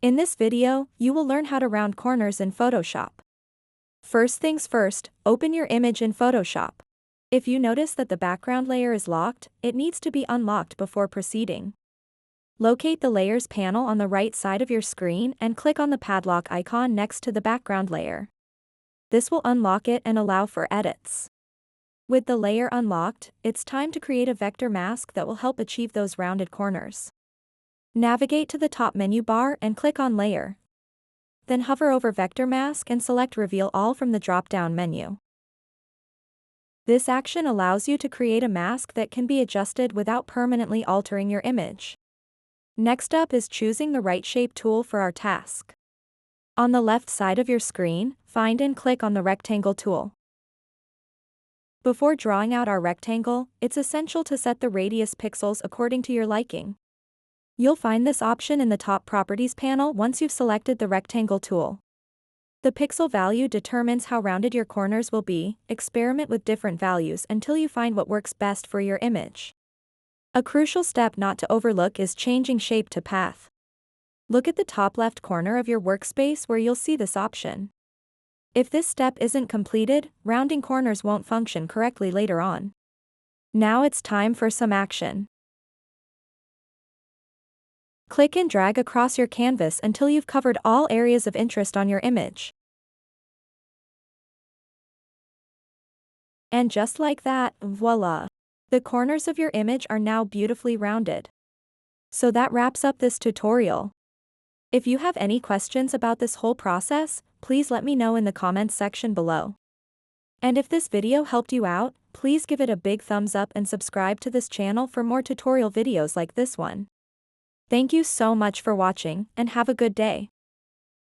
In this video, you will learn how to round corners in Photoshop. First things first, open your image in Photoshop. If you notice that the background layer is locked, it needs to be unlocked before proceeding. Locate the Layers panel on the right side of your screen and click on the padlock icon next to the background layer. This will unlock it and allow for edits. With the layer unlocked, it's time to create a vector mask that will help achieve those rounded corners. Navigate to the top menu bar and click on Layer. Then hover over Vector Mask and select Reveal All from the drop-down menu. This action allows you to create a mask that can be adjusted without permanently altering your image. Next up is choosing the right shape tool for our task. On the left side of your screen, find and click on the Rectangle tool. Before drawing out our rectangle, it's essential to set the radius pixels according to your liking. You'll find this option in the top Properties panel once you've selected the Rectangle tool. The pixel value determines how rounded your corners will be. Experiment with different values until you find what works best for your image. A crucial step not to overlook is changing shape to path. Look at the top left corner of your workspace where you'll see this option. If this step isn't completed, rounding corners won't function correctly later on. Now it's time for some action. Click and drag across your canvas until you've covered all areas of interest on your image. And just like that, voila! The corners of your image are now beautifully rounded. So that wraps up this tutorial. If you have any questions about this whole process, please let me know in the comments section below. And if this video helped you out, please give it a big thumbs up and subscribe to this channel for more tutorial videos like this one. Thank you so much for watching, and have a good day.